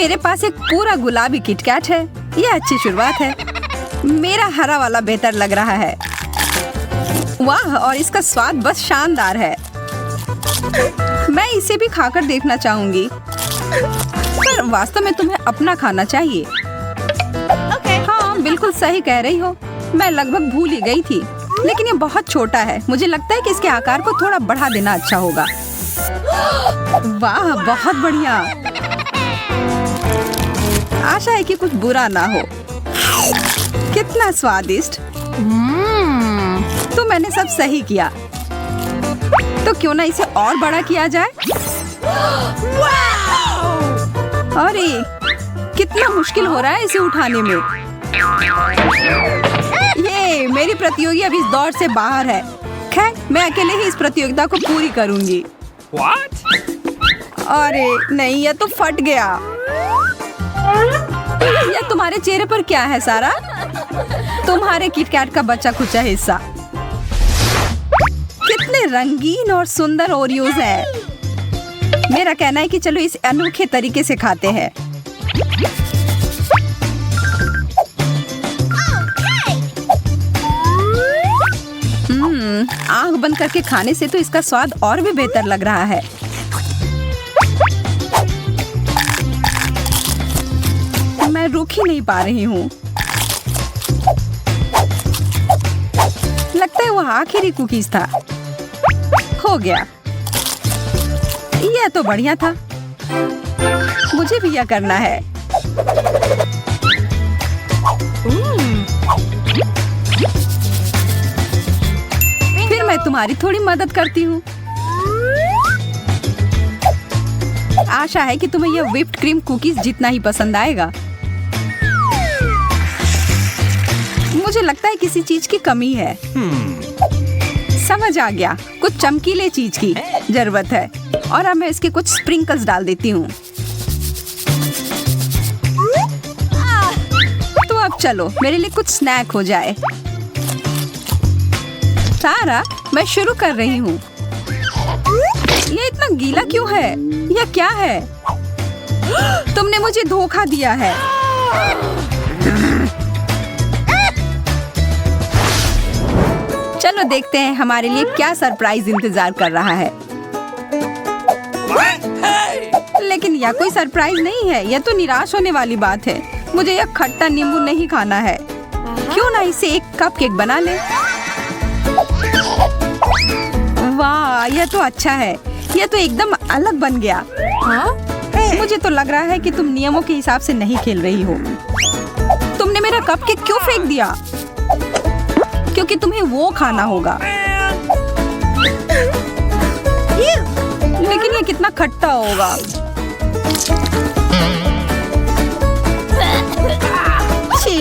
मेरे पास एक पूरा गुलाबी किटकैट है। यह अच्छी शुरुआत है। मेरा हरा वाला बेहतर लग रहा है। वाह, और इसका स्वाद बस शानदार है। मैं इसे भी खाकर देखना चाहूंगी, पर वास्तव में तुम्हें अपना खाना चाहिए। हाँ, बिल्कुल सही कह रही हो। मैं लगभग भूल ही गई थी, लेकिन ये बहुत छोटा है। मुझे लगता है कि इसके आकार को थोड़ा बढ़ा देना अच्छा होगा। वाह, बहुत बढ़िया। आशा है कि कुछ बुरा ना हो। कितना स्वादिष्ट। तो मैंने सब सही किया। तो क्यों ना इसे और बड़ा किया जाए? अरे, कितना मुश्किल हो रहा है इसे उठाने में। ये मेरी प्रतियोगी अभी इस दौड़ से बाहर है। खैर, मैं अकेले ही इस प्रतियोगिता को पूरी करूंगी। अरे नहीं, यह तो फट गया। यह तुम्हारे चेहरे पर क्या है सारा? तुम्हारे किटकैट का बचा खुचा हिस्सा। कितने रंगीन और सुंदर ओरियोज हैं। मेरा कहना है कि चलो इस अनोखे तरीके से खाते हैं। आंख बंद करके खाने से तो इसका स्वाद और भी बेहतर लग रहा है। मैं रुक ही नहीं पा रही हूँ। लगता है वह आखिरी कुकीज था। हो गया। यह तो बढ़िया था। मुझे भी यह करना है। फिर मैं तुम्हारी थोड़ी मदद करती हूँ। आशा है कि तुम्हें यह व्हिप्ड क्रीम कुकीज जितना ही पसंद आएगा। मुझे लगता है किसी चीज की कमी है। समझ आ गया, कुछ चमकीले चीज की जरूरत है। और अब मैं इसके कुछ स्प्रिंकल्स डाल देती हूँ। तो अब चलो मेरे लिए कुछ स्नैक हो जाए। सारा, मैं शुरू कर रही हूँ। ये इतना गीला क्यों है? यह क्या है? तुमने मुझे धोखा दिया है। चलो देखते हैं हमारे लिए क्या सरप्राइज इंतजार कर रहा है। लेकिन यह कोई सरप्राइज नहीं है। यह तो निराश होने वाली बात है। मुझे यह खट्टा नींबू नहीं खाना है। क्यों ना इसे एक कपकेक बना ले। वाह, यह तो अच्छा है। यह तो एकदम अलग बन गया। हाँ? मुझे तो लग रहा है कि तुम नियमों के हिसाब से नहीं खेल रही हो। तुमने मेरा कपकेक क्यों फेंक दिया? क्योंकि तुम्हें वो खाना होगा। लेकिन ये कितना खट्टा होगा। छी,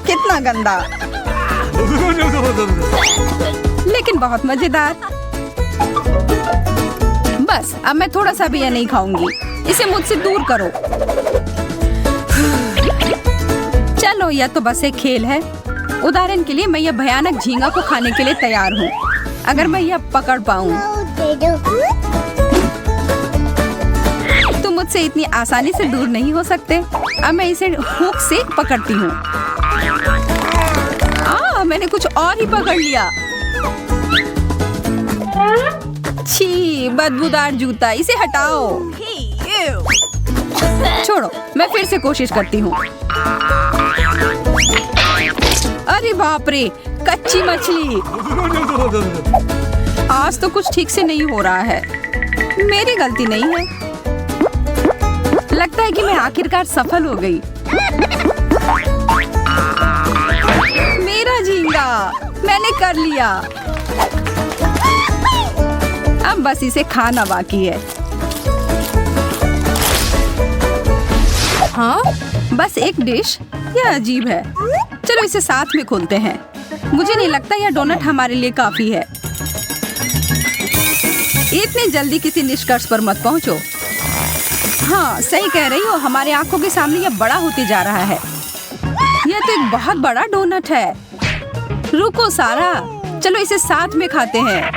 कितना गंदा। लेकिन बहुत मजेदार। बस, अब मैं थोड़ा सा भी यह नहीं खाऊंगी। इसे मुझसे दूर करो। चलो, यह तो बस एक खेल है। उदाहरण के लिए मैं यह भयानक झींगा को खाने के लिए तैयार हूँ, अगर मैं यह पकड़ पाऊँ। तुम मुझसे इतनी आसानी से दूर नहीं हो सकते। अब मैं इसे हुक से पकड़ती हूँ। मैंने कुछ और ही पकड़ लिया। छी, बदबूदार जूता, इसे हटाओ। छोड़ो, मैं फिर से कोशिश करती हूँ। अरे बाप रे, कच्ची मछली। आज तो कुछ ठीक से नहीं हो रहा है। मेरी गलती नहीं है। लगता है कि मैं आखिरकार सफल हो गई। मेरा झींगा, मैंने कर लिया। अब बस इसे खाना बाकी है। हाँ, बस एक डिश। यह अजीब है। चलो इसे साथ में खोलते हैं। मुझे नहीं लगता यह डोनट हमारे लिए काफी है। इतनी जल्दी किसी निष्कर्ष पर मत पहुंचो। हाँ, सही कह रही हो। हमारे आंखों के सामने यह बड़ा होते जा रहा है। यह तो एक बहुत बड़ा डोनट है। रुको सारा, चलो इसे साथ में खाते हैं।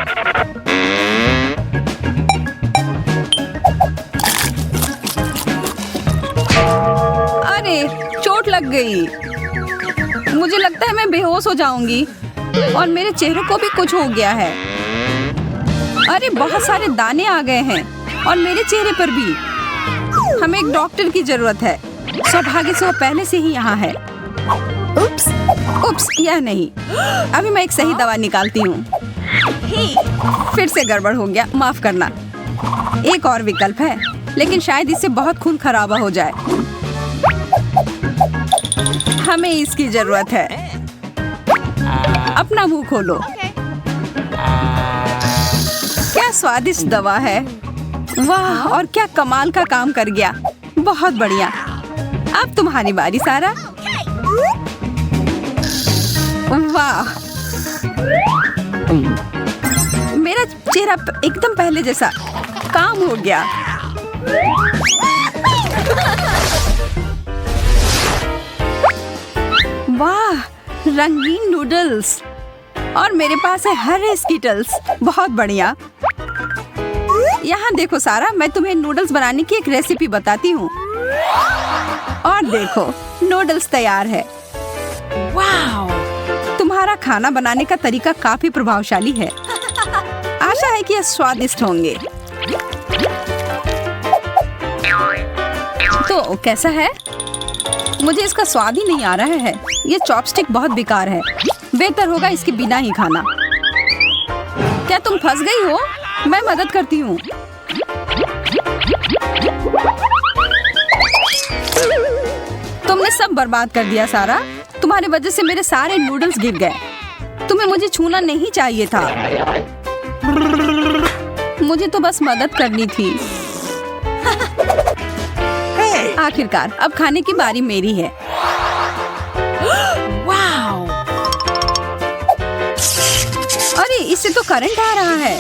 लग गई। मुझे लगता है मैं बेहोश हो जाऊंगी और मेरे चेहरे को भी कुछ हो गया है। अरे बहुत सारे दाने आ गए हैं और मेरे चेहरे पर भी। हमें एक डॉक्टर की जरूरत है। सौभाग्य से वो पहले से ही यहाँ है। उप्स, उप्स, यह नहीं। अभी मैं एक सही दवा निकालती हूँ। फिर से गड़बड़ हो गया, माफ करना। एक और विकल्प है, लेकिन शायद इससे बहुत खून खराबा हो जाए। हमें इसकी जरूरत है। अपना मुंह खोलो। क्या स्वादिष्ट दवा है। वाह, और क्या कमाल का काम कर गया। बहुत बढ़िया। अब तुम्हारी बारी सारा। वाह, मेरा चेहरा एकदम पहले जैसा। काम हो गया। वाह, रंगीन नूडल्स। और मेरे पास है हरे स्कीटल्स। बहुत बढ़िया। यहाँ देखो सारा, मैं तुम्हें नूडल्स बनाने की एक रेसिपी बताती हूँ। और देखो, नूडल्स तैयार है। वाह, तुम्हारा खाना बनाने का तरीका काफी प्रभावशाली है। आशा है कि यह स्वादिष्ट होंगे। तो कैसा है? मुझे इसका स्वाद ही नहीं आ रहा है। ये चॉपस्टिक बहुत बेकार है। बेहतर होगा इसके बिना ही खाना। क्या तुम फंस गई हो? मैं मदद करती हूँ। तुमने सब बर्बाद कर दिया सारा। तुम्हारी वजह से मेरे सारे नूडल्स गिर गए। तुम्हें मुझे छूना नहीं चाहिए था। मुझे तो बस मदद करनी थी। आखिरकार अब खाने की बारी मेरी है। वाह! अरे इससे तो करंट आ रहा है।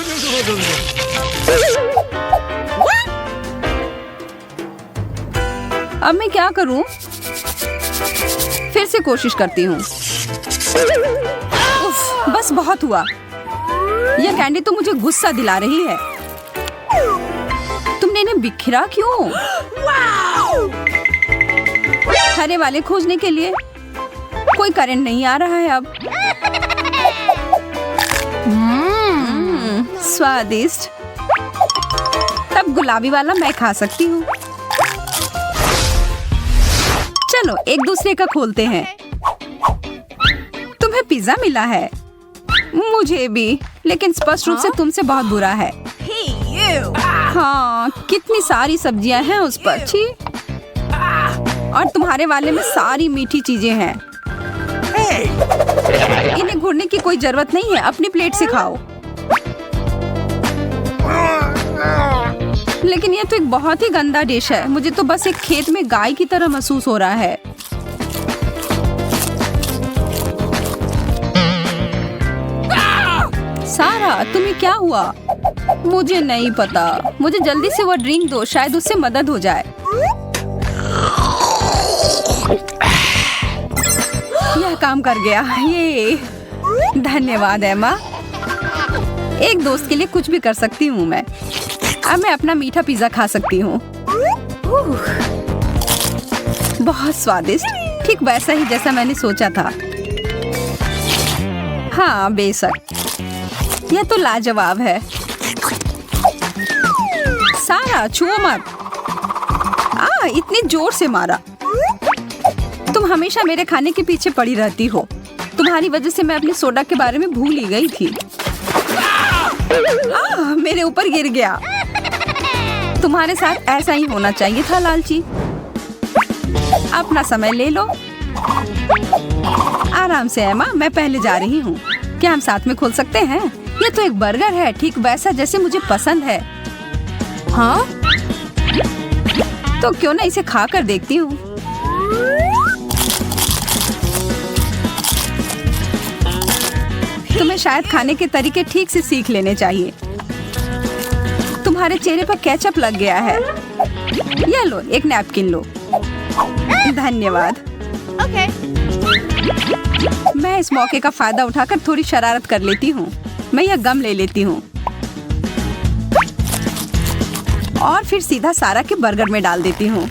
अब मैं क्या करूं? फिर से कोशिश करती हूँ। उफ, बस बहुत हुआ। यह कैंडी तो मुझे गुस्सा दिला रही है। तुमने इन्हें बिखरा क्यों? हरे वाले खोजने के लिए कोई करंट नहीं आ रहा है अब। स्वादिष्ट। तब गुलाबी वाला मैं खा सकती हूँ। चलो एक दूसरे का खोलते हैं। तुम्हें पिज्जा मिला है। मुझे भी, लेकिन स्पष्ट रूप से तुमसे बहुत बुरा है। हाँ, कितनी सारी सब्जियां हैं उस पर। छी। और तुम्हारे वाले में सारी मीठी चीजें हैं। इन्हें घूरने की कोई जरूरत नहीं है। अपनी प्लेट से खाओ। लेकिन ये तो एक बहुत ही गंदा डिश है। मुझे तो बस एक खेत में गाय की तरह महसूस हो रहा है। सारा, तुम्हें क्या हुआ? मुझे नहीं पता। मुझे जल्दी से वो ड्रिंक दो, शायद उससे मदद हो जाए। यह काम कर गया। ये धन्यवाद एमा। एक दोस्त के लिए कुछ भी कर सकती हूँ मैं। अब मैं अपना मीठा पिज्जा खा सकती हूँ। बहुत स्वादिष्ट, ठीक वैसा ही जैसा मैंने सोचा था। हाँ बेशक, यह तो लाजवाब है। सारा छुओ मत। इतनी जोर से मारा। तुम हमेशा मेरे खाने के पीछे पड़ी रहती हो। तुम्हारी वजह से मैं अपने सोडा के बारे में भूल ही गई थी। मेरे ऊपर गिर गया। तुम्हारे साथ ऐसा ही होना चाहिए था लालची। अपना समय ले लो। आराम से एमा, मैं पहले जा रही हूँ। क्या हम साथ में खोल सकते हैं? ये तो एक बर्गर है, ठीक वैसा जैसे मुझे पसंद है। हाँ, तो क्यों ना इसे खा कर देखती हूँ। तुम्हें शायद खाने के तरीके ठीक से सीख लेने चाहिए। तुम्हारे चेहरे पर केचप लग गया है। ये लो, एक नैपकिन लो। धन्यवाद। Okay. मैं इस मौके का फायदा उठाकर थोड़ी शरारत कर लेती हूँ। मैं यह गम ले लेती हूँ और फिर सीधा सारा के बर्गर में डाल देती हूँ।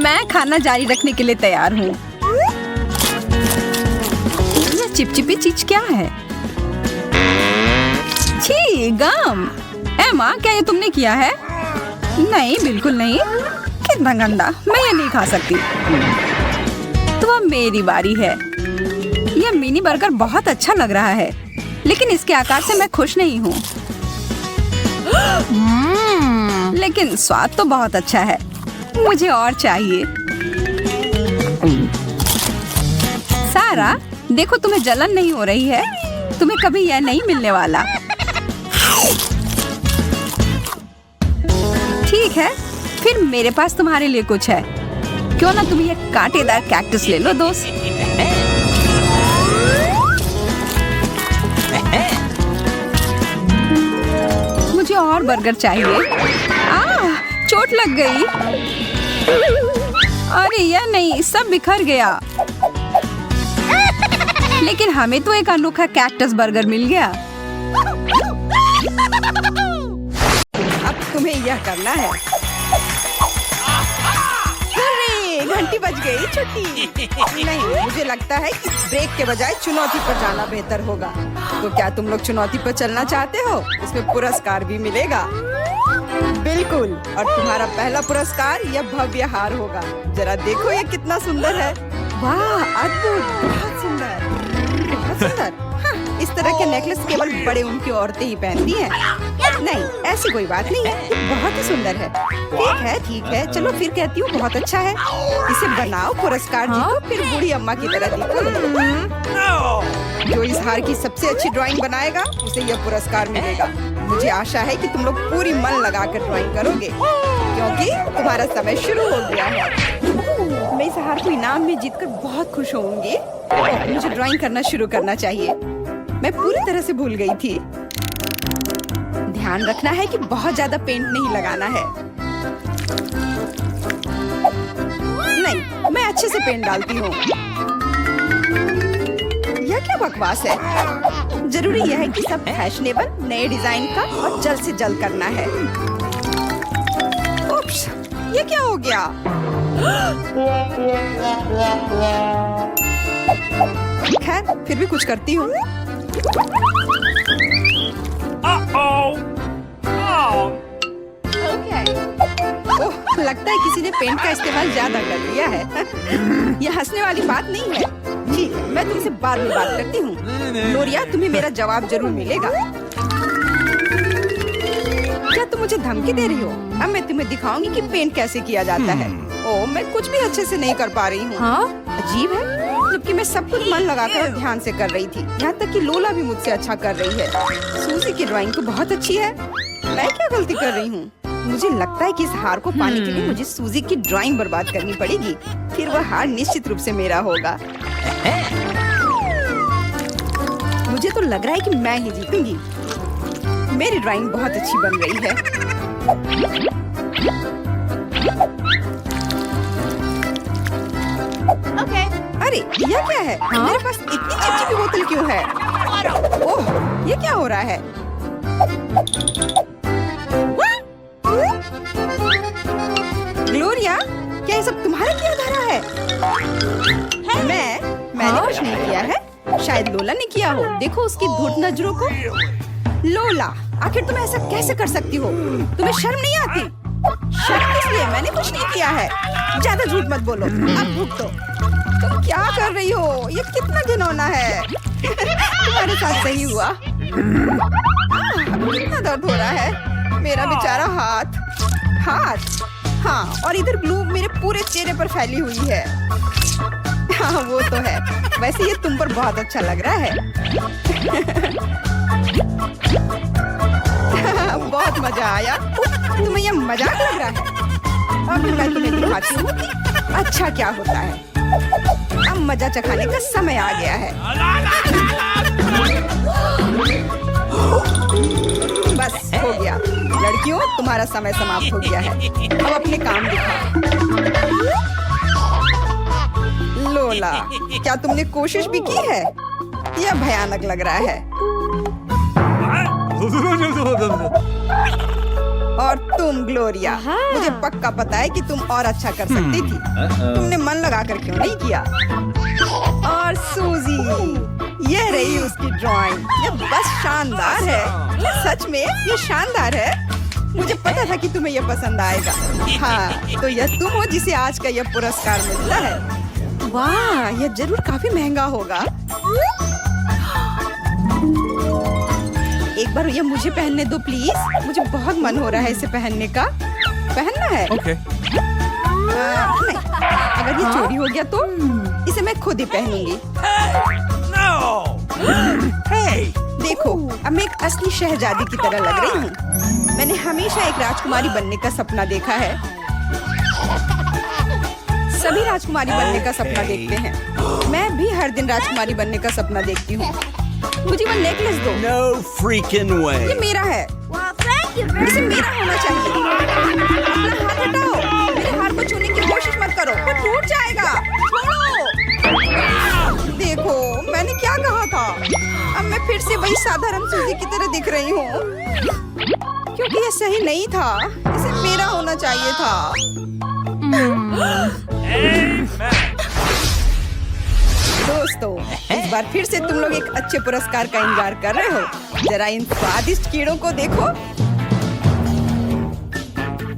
मैं खाना जारी रखने के लिए तैयार हूँ। यह चिपचिपी चीज क्या है? छी, गम। एमा, क्या ये तुमने किया है? नहीं, बिल्कुल नहीं। कितना गंदा, मैं ये नहीं खा सकती। तो अब मेरी बारी है। यह मिनी बर्गर बहुत अच्छा लग रहा है, लेकिन इसके आकार से मैं खुश नहीं हूँ। लेकिन स्वाद तो बहुत अच्छा है। मुझे और चाहिए। सारा, देखो तुम्हें जलन नहीं हो रही है। तुम्हें कभी यह नहीं मिलने वाला। ठीक है, फिर मेरे पास तुम्हारे लिए कुछ है। क्यों ना तुम ये कांटेदार कैक्टस ले लो दोस्त। मुझे और बर्गर चाहिए। चोट लग गई। अरे यह नहीं, सब बिखर गया। लेकिन हमें तो एक अनोखा कैक्टस बर्गर मिल गया। अब तुम्हें यह करना है। अरे, घंटी बज गई। छुट्टी नहीं, मुझे लगता है कि ब्रेक के बजाय चुनौती पर जाना बेहतर होगा। तो क्या तुम लोग चुनौती पर चलना चाहते हो? इसमें पुरस्कार भी मिलेगा। बिल्कुल, और तुम्हारा पहला पुरस्कार यह भव्य हार होगा। जरा देखो ये कितना सुंदर है। वाह, अद्भुत, बहुत सुंदर, बहुत सुंदर। हाँ, इस तरह के नेकलेस केवल बड़े उनकी औरतें ही पहनती हैं। नहीं, ऐसी कोई बात नहीं है। ये बहुत ही सुंदर है। ठीक है, चलो फिर कहती हूँ बहुत अच्छा है। इसे बनाओ, पुरस्कार जीतो, फिर बूढ़ी अम्मा की तरह दिखो। जो इस हार की सबसे अच्छी ड्राइंग बनाएगा उसे यह पुरस्कार मिलेगा। मुझे आशा है कि तुम लोग पूरी मन लगाकर ड्राइंग करोगे, क्योंकि तुम्हारा समय शुरू हो गया है। मैं इस हार को इनाम में जीतकर बहुत खुश होंगी। मुझे ड्राइंग करना शुरू करना चाहिए। मैं पूरी तरह से भूल गई थी। ध्यान रखना है कि बहुत ज्यादा पेंट नहीं लगाना है। नहीं, मैं अच्छे से पेंट डालती हूँ। यह क्या बकवास है? जरूरी यह है कि सब फैशनेबल, नए डिजाइन का और जल्द से जल्द करना है। उप्स, ये क्या हो गया? खैर, फिर भी कुछ करती हूँ। ओह, लगता है किसी ने पेंट का इस्तेमाल ज्यादा कर दिया है। यह हंसने वाली बात नहीं है। ठीक है, मैं तुमसे बाद में बात करती हूँ। ग्लोरिया, तुम्हें मेरा जवाब जरूर मिलेगा। क्या तुम मुझे धमकी दे रही हो? अब मैं तुम्हें दिखाऊंगी कि पेंट कैसे किया जाता है। ओह, मैं कुछ भी अच्छे से नहीं कर पा रही हूँ। हाँ? अजीब है, जबकि मैं सब कुछ मन लगाकर और ध्यान से कर रही थी। यहाँ तक कि लोला भी मुझसे अच्छा कर रही है। सूजी की ड्राइंग तो बहुत अच्छी है। मैं क्या गलती कर रही हूँ? मुझे लगता है कि इस हार को पाने के लिए मुझे सूजी की ड्राइंग बर्बाद करनी पड़ेगी। फिर वह हार निश्चित रूप से मेरा होगा। मुझे तो लग रहा है कि मैं ही जीतूंगी। मेरी ड्राइंग बहुत अच्छी बन रही है। अरे, यह क्या है? मेरे पास इतनी चिपचिपी बोतल क्यों है? ओह, ये क्या हो रहा है? ग्लोरिया, क्या ये सब तुम्हारा किया धरा है? मैंने कुछ नहीं किया है। शायद लोला ने किया हो। देखो उसकी धूर्त नजरों को। लोला, आखिर तुम ऐसा कैसे कर सकती हो? तुम्हें शर्म नहीं आती? शर्म इसलिए मैंने कुछ नहीं किया है। ज्यादा झूठ मत बोलो। अब भूख तो। तुम क्या कर रही हो? ये कितना घिनौना है। तुम्हारे साथ सही हुआ। कितना दर्द हो रहा है। मेरा बेचारा हाथ। हाँ, और इधर ग्लू मेरे पूरे चेहरे पर फैली हुई है। हाँ, वो तो है। वैसे ये तुम पर बहुत अच्छा लग रहा है। बहुत मजा आया। तुम्हें यह मजाक लग रहा है? अब मैं तुम्हें दिखाती हूँ कि अच्छा क्या होता है। अब मजा चखाने का समय आ गया है। बस हो गया। लड़कियों, तुम्हारा समय समाप्त हो गया है। अब अपने काम दिखाओ। लोला, क्या तुमने कोशिश भी की है? यह भयानक लग रहा है। और तुम ग्लोरिया, मुझे पक्का पता है कि तुम और अच्छा कर सकती थी। तुमने मन लगाकर क्यों नहीं किया? और सूजी, ये रही उसकी ड्राइंग। ये बस शानदार है। सच में ये शानदार है। मुझे पता था कि तुम्हें ये पसंद आएगा। हाँ, तो यह तुम हो जिसे आज का यह पुरस्कार मिलता है। वाह, यह जरूर काफी महंगा होगा। एक बार ये मुझे पहनने दो प्लीज। मुझे बहुत मन हो रहा है इसे पहनने का। पहनना है? Okay. नहीं, अगर ये चोरी हो गया तो इसे मैं खुद ही पहनूंगी। देखो, अब मैं एक असली शहजादी की तरह लग रही हूँ। मैंने हमेशा एक राजकुमारी बनने का सपना देखा है। सभी राजकुमारी बनने का सपना देखते हैं। मैं भी हर दिन राजकुमारी बनने का सपना देखती हूँ। मुझे वो नेकलेस दो। No freaking way. ये मेरा है। इसे मेरा होना चाहिए। अपना हाथ हटाओ। मेरे हार को छूने की कोशिश मत करो, वो टूट जाएगा। छोड़ो। देखो, मैंने क्या कहा था। अब मैं फिर से वही साधारण सूजी की तरह दिख रही हूँ, क्योंकि ये सही नहीं था। इसे मेरा होना चाहिए था। दोस्तों, इस बार फिर से तुम लोग एक अच्छे पुरस्कार का इंतजार कर रहे हो। जरा इन स्वादिष्ट कीड़ों को देखो।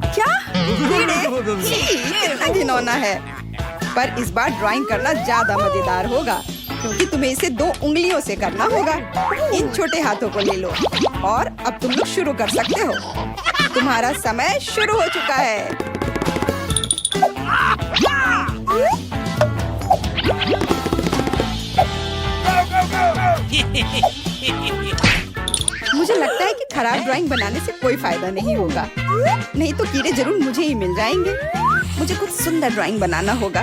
क्या कीड़े? कितना घिनौना है। पर इस बार ड्राइंग करना ज्यादा मजेदार होगा, क्योंकि तुम्हें इसे 2 उंगलियों से करना होगा। इन छोटे हाथों को ले लो और अब तुम लोग शुरू कर सकते हो। तुम्हारा समय शुरू हो चुका है। मुझे लगता है कि खराब ड्राइंग बनाने से कोई फायदा नहीं होगा। नहीं तो कीड़े जरूर मुझे ही मिल जाएंगे। मुझे कुछ सुंदर ड्राइंग बनाना होगा।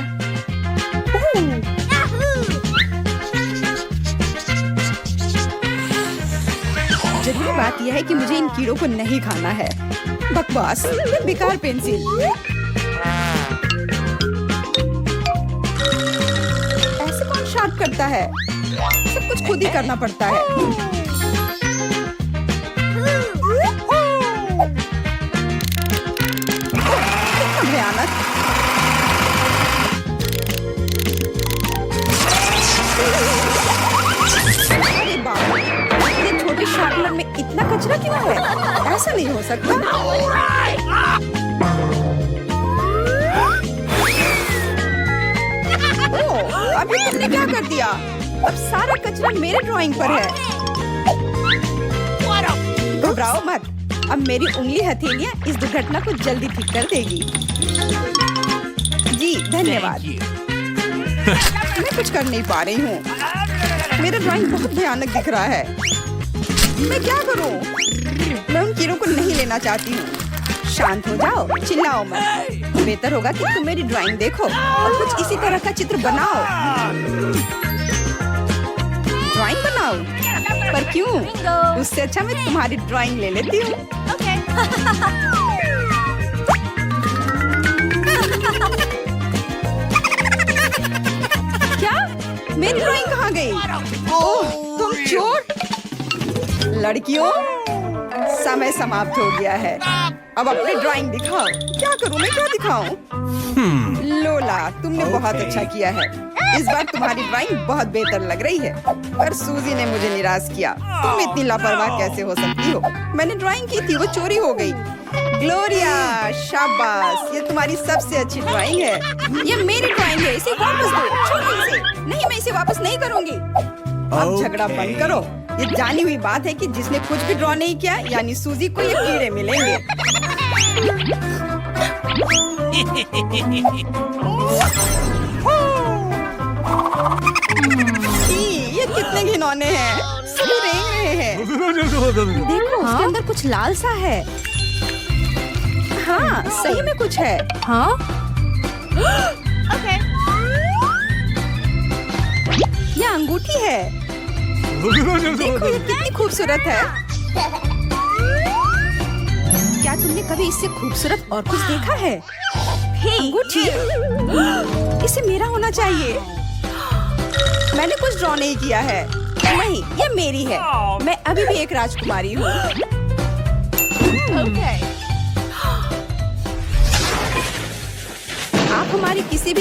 जरूरी बात यह है कि मुझे इन कीड़ों को नहीं खाना है। बकवास, ये बेकार पेंसिल। ऐसे कौन शार्प करता है? सब कुछ खुद ही करना पड़ता है। कितना भयानक। अरे बाप रे, ये छोटे शार्पनर में इतना कचरा क्यों है? ऐसा नहीं हो सकता। ओह, अभी तुमने क्या कर दिया? अब सारा कचरा मेरे ड्राइंग पर है। घबराओ मत, अब मेरी उंगली हथेलियां इस दुर्घटना को जल्दी ठीक कर देगी। जी धन्यवाद। मैं कुछ कर नहीं पा रही हूँ। मेरा ड्राइंग बहुत भयानक दिख रहा है। मैं क्या करूँ? मैं उन कीड़ों को नहीं लेना चाहती हूँ। शांत हो जाओ, चिल्लाओ मत। बेहतर होगा कि तुम मेरी ड्राइंग देखो और कुछ इसी तरह का चित्र बनाओ। ड्राइंग बनाओ? पर क्यों? उससे अच्छा मैं तुम्हारी ड्राइंग ले लेती हूँ। क्या? मेरी ड्राइंग कहाँ गई? ओह, तुम चोर! लड़कियों, समय समाप्त हो गया है। अब अपनी ड्राइंग दिखाओ। क्या करूँ मैं? क्या दिखाऊं? लोला, तुमने बहुत अच्छा किया है। इस बार तुम्हारी ड्राइंग बहुत बेहतर लग रही है। पर सूजी ने मुझे निराश किया। तुम इतनी लापरवाह कैसे हो सकती हो? मैंने ड्राइंग की थी, वो चोरी हो गई। ग्लोरिया, शाबाश, ये तुम्हारी सबसे अच्छी ड्राइंग है। ये मेरी ड्राइंग है, इसे वापस दो। छोड़ो इसे। नहीं, मैं इसे वापस नहीं करूँगी। अब झगड़ा बंद करो। ये जानी हुई बात है कि जिसने कुछ भी ड्रॉ नहीं किया, यानी सूजी को ये कीड़े मिलेंगे। ये कितने घिनौने हैं। सभी रेंग रहे हैं। देखो, उसके अंदर कुछ लाल सा है। हाँ, सही में कुछ है। हाँ? ये अंगूठी है। देखो, ये कितनी खूबसूरत है। क्या तुमने कभी इससे खूबसूरत और कुछ देखा है? अंगूठी? इसे मेरा होना चाहिए। मैंने कुछ ड्रॉ नहीं किया है। नहीं, ये मेरी है। मैं अभी भी एक राजकुमारी हूँ। हमारी किसी भी